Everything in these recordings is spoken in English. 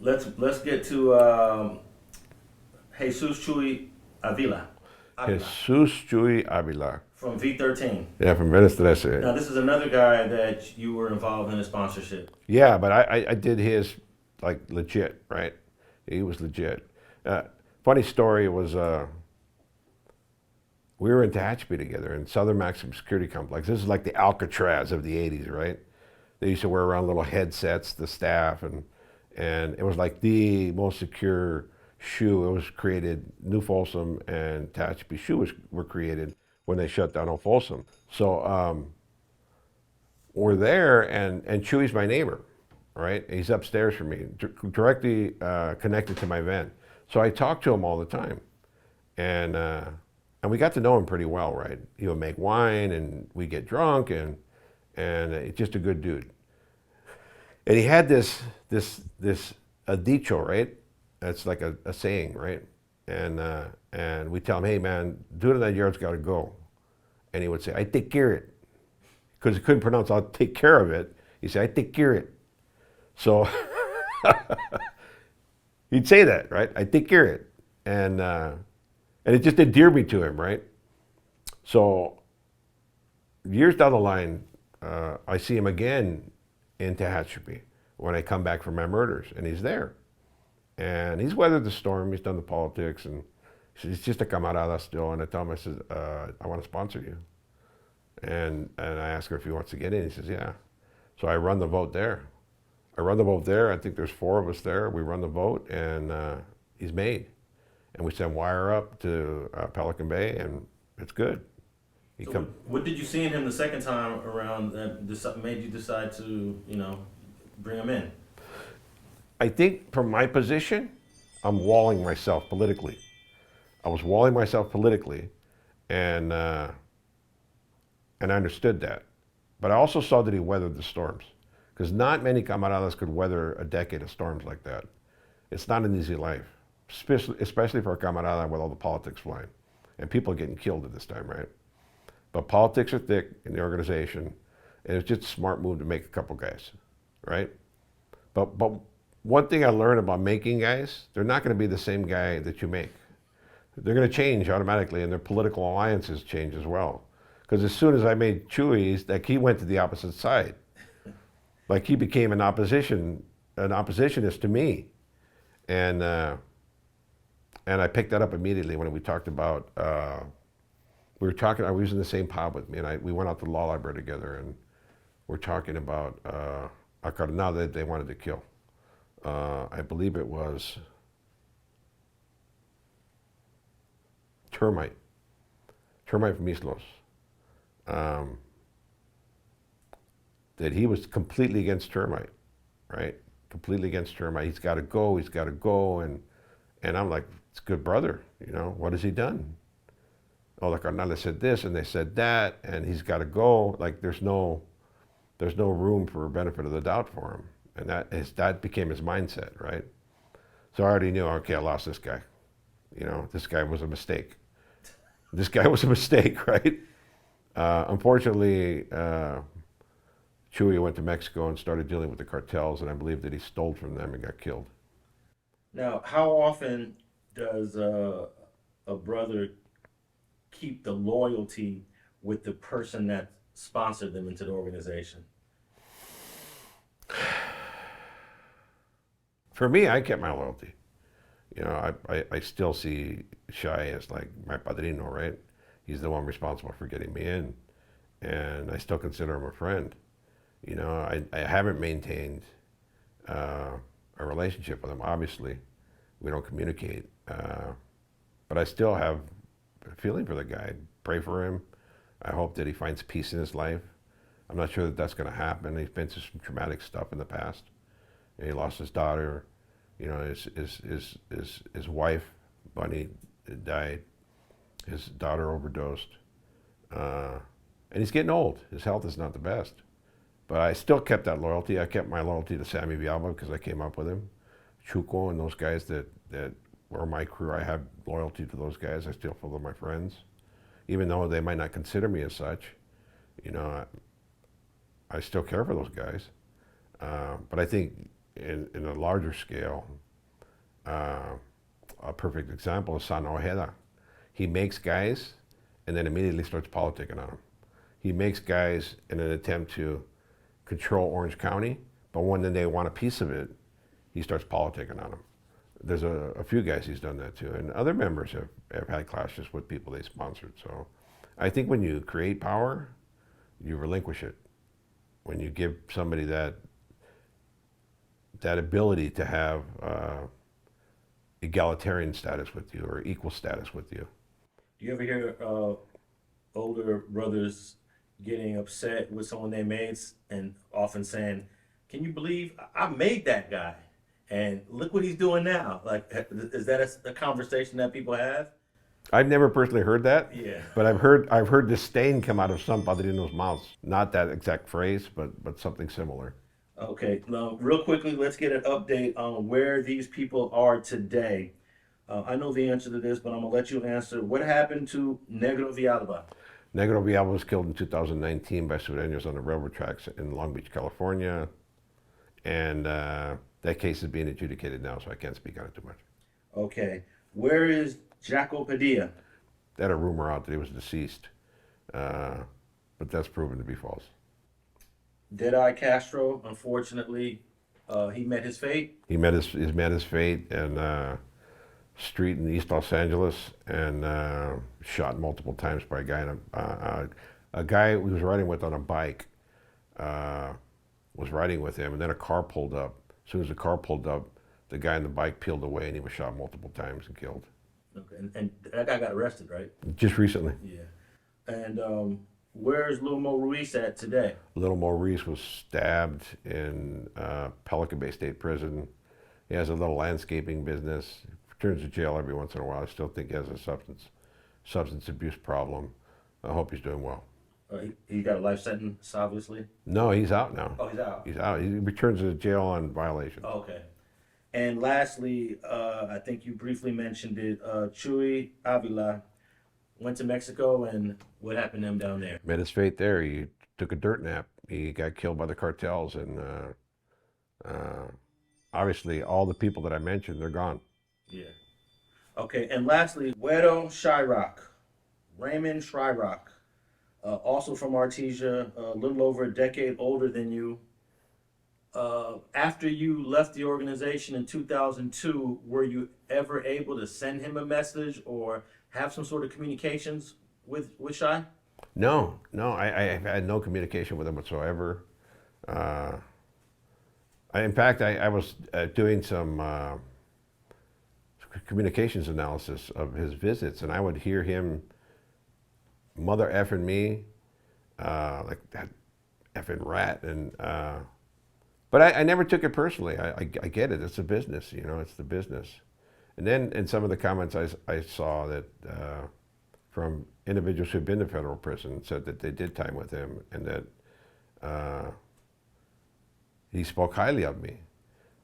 let's get to Jesus Chewy Avila Jesus Chewy Aila. from V13. Yeah, from Venice, did I say Now it? this is another guy that you were involved in a sponsorship. Yeah, but I did his like legit, right? He was legit. Uh, Funny story was we were in Tehachapi together in Southern Maximum Security Complex. This is like the Alcatraz of the 80s, right? They used to wear around little headsets, the staff, and it was like the most secure shoe. It was created, New Folsom and Tehachapi shoe were created when they shut down Old Folsom. So we're there, and Chewy's my neighbor, right? He's upstairs from me, directly connected to my van. So I talk to him all the time, and we got to know him pretty well, right? He would make wine, and we get drunk, and he's just a good dude. And he had this a dicho, right? That's like a saying, right? And we tell him, hey man, doing that yard's got to go, and he would say, I take care of it, because he couldn't pronounce I'll take care of it. He said, I take care of it. So he'd say that, right? I take care of it, and it just endeared me to him, right? So years down the line, I see him again in Tehachapi when I come back from my murders, and he's there. And he's weathered the storm, he's done the politics, and he's just a camarada still. And I tell him, I said, I want to sponsor you. And I ask him if he wants to get in. He says, yeah. So I run the vote there. I think there's 4 of us there. We run the vote, and he's made. And we send wire up to Pelican Bay, and it's good. So what did you see in him the second time around that made you decide to, bring him in? I think from my position, I'm walling myself politically. I was walling myself politically, and I understood that. But I also saw that he weathered the storms, because not many camaradas could weather a decade of storms like that. It's not an easy life, especially for a camarada with all the politics flying, and people getting killed at this time, right? But politics are thick in the organization, and it's just a smart move to make a couple guys, right? But one thing I learned about making guys, they're not going to be the same guy that you make. They're going to change automatically, and their political alliances change as well. Because as soon as I made Chewy's, like he went to the opposite side. Like he became an oppositionist to me, and I picked that up immediately when we talked about. We were talking. I was in the same pod with me, and we went out to the law library together, and we're talking about a carnal that they wanted to kill. I believe it was termite from Islos. That he was completely against termite, right? Completely against termite. He's got to go, and I'm like, it's good brother, what has he done? Oh, the carnales said this, and they said that, and he's got to go. Like there's no room for benefit of the doubt for him, and that became his mindset, right? So I already knew, okay, I lost this guy. This guy was a mistake. This guy was a mistake, right? Unfortunately, Chewy went to Mexico and started dealing with the cartels, and I believe that he stole from them and got killed. Now, how often does a brother keep the loyalty with the person that sponsored them into the organization? For me, I kept my loyalty. I still see Shai as like my padrino, right? He's the one responsible for getting me in, and I still consider him a friend. I haven't maintained a relationship with him. Obviously, we don't communicate, but I still have a feeling for the guy. Pray for him. I hope that he finds peace in his life. I'm not sure that that's going to happen. He's been through some traumatic stuff in the past. He lost his daughter. His wife, Bunny, died. His daughter overdosed. And he's getting old. His health is not the best. But I still kept that loyalty. I kept my loyalty to Sammy Villalba because I came up with him. Chuco and those guys that were my crew, I have loyalty to those guys. I still feel they're my friends. Even though they might not consider me as such, I still care for those guys. But I think in a larger scale, a perfect example is San Ojeda. He makes guys and then immediately starts politicking on them. He makes guys in an attempt to control Orange County, but when they want a piece of it, he starts politicking on them. There's a few guys he's done that to, and other members have had clashes with people they sponsored. So I think when you create power, you relinquish it. When you give somebody that ability to have egalitarian status with you or equal status with you. Do you ever hear older brothers getting upset with someone they made and often saying, "Can you believe I made that guy? And look what he's doing now." Like, is that a conversation that people have? I've never personally heard that, Yeah. but I've heard disdain come out of some padrinos' mouths. Not that exact phrase, but something similar. Okay, now real quickly, let's get an update on where these people are today. I know the answer to this, but I'm gonna let you answer. What happened to Negro Villalba? Negro Villalba was killed in 2019 by Sureños on the railroad tracks in Long Beach, California, and that case is being adjudicated now, so I can't speak on it too much. Okay, where is Jaco Padilla? They had a rumor out that he was deceased, but that's proven to be false. Deadeye Castro, unfortunately, he met his fate. He met his fate in a street in East Los Angeles and shot multiple times by a guy who was riding with on a bike was riding with him, and then a car pulled up. As soon as the car pulled up, the guy on the bike peeled away, and he was shot multiple times and killed. Okay, and that guy got arrested, right? Just recently. Yeah. And where's Lil Mo Ruiz at today? Little Mo Ruiz was stabbed in Pelican Bay State Prison. He has a little landscaping business. Returns to jail every once in a while. I still think he has a substance abuse problem. I hope he's doing well. He got a life sentence, obviously. No, he's out now. Oh, he's out. He's out. He returns to jail on violation. Okay. And lastly, I think you briefly mentioned it. Chewy Aila went to Mexico, and what happened to him down there? Met his fate there. He took a dirt nap. He got killed by the cartels, and obviously all the people that I mentioned, they're gone. Yeah. Okay, and lastly, Wedo Shyrock, Raymond Shyrock, also from Artesia, a little over a decade older than you. After you left the organization in 2002, were you ever able to send him a message or have some sort of communications with Shy? No, I had no communication with him whatsoever. In fact, I was doing some communications analysis of his visits, and I would hear him mother effing me, like that effing rat, and but I never took it personally. I get it. It's a business, you know. It's the business. And then in some of the comments I saw that from individuals who've been to federal prison said that they did time with him and that he spoke highly of me.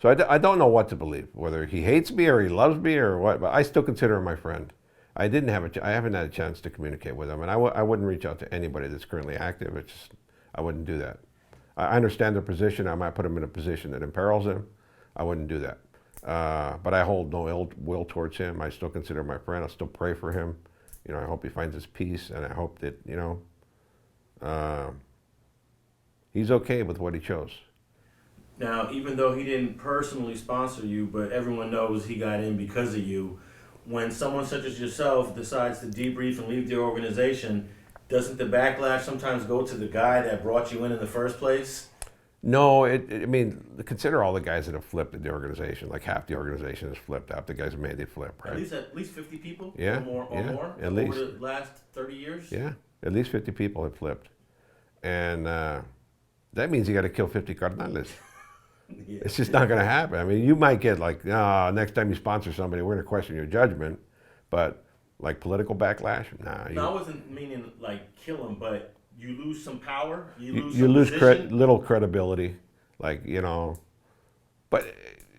So I don't know what to believe, whether he hates me or he loves me or what, but I still consider him my friend. I haven't had a chance to communicate with him, and I wouldn't reach out to anybody that's currently active. It's just, I wouldn't do that. I understand their position. I might put him in a position that imperils him. I wouldn't do that. But I hold no ill will towards him. I still consider him my friend. I still pray for him. You know, I hope he finds his peace, and I hope that, you know, he's okay with what he chose. Now, even though he didn't personally sponsor you, but everyone knows he got in because of you, when someone such as yourself decides to debrief and leave the organization, doesn't the backlash sometimes go to the guy that brought you in the first place? No, I mean, consider all the guys that have flipped in the organization. Like half the organization has flipped. Half the guys have made they flip, right? At least 50 people? Yeah, Or more? at least. Over the last 30 years? Yeah, at least 50 people have flipped. And that means you got to kill 50 carnales. Yeah. It's just not going to happen. I mean, you might get like, next time you sponsor somebody, we're going to question your judgment. But like political backlash, nah. No, I wasn't meaning like kill him, but you lose some power. You lose position. little credibility. Like, you know. But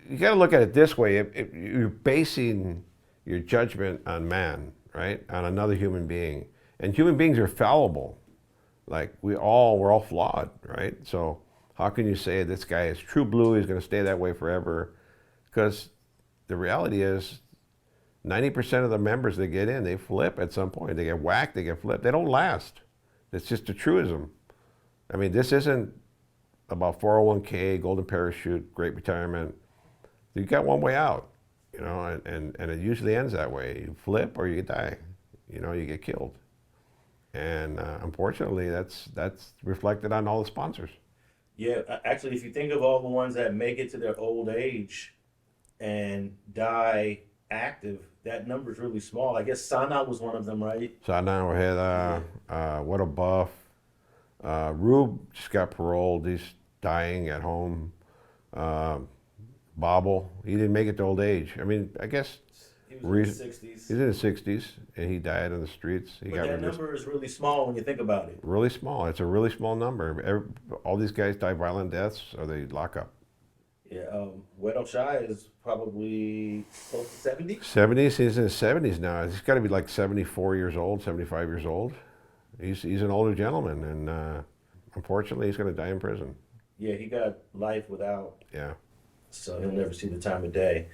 you got to look at it this way. If you're basing your judgment on man, right? On another human being. And human beings are fallible. Like we're all flawed, right? So How can you say this guy is true blue, he's going to stay that way forever? Because the reality is 90% of the members that get in, they flip at some point. They get whacked, they get flipped. They don't last. It's just a truism. I mean, this isn't about 401k, golden parachute, great retirement. You got one way out, you know, and it usually ends that way. You flip or you die, you know, you get killed. And unfortunately, that's reflected on all the sponsors. Yeah, actually, if you think of all the ones that make it to their old age and die active, that number is really small. I guess Sana was one of them, right? Sana Ojeda, what a buff. Rube just got paroled. He's dying at home. Bobble, he didn't make it to old age. I mean, I guess He was in his 60s. he's in his 60s and he died on the streets. He But got that released. number is really small when you think about it. Really small. It's a really small number. All these guys die violent deaths or they lock up. Yeah, Wedo Shy is probably close to 70. 70s, he's in his 70s now. He's got to be like 74 years old, 75 years old. He's an older gentleman and unfortunately he's going to die in prison. Yeah, he got life without, Yeah. so he'll never see the time of day.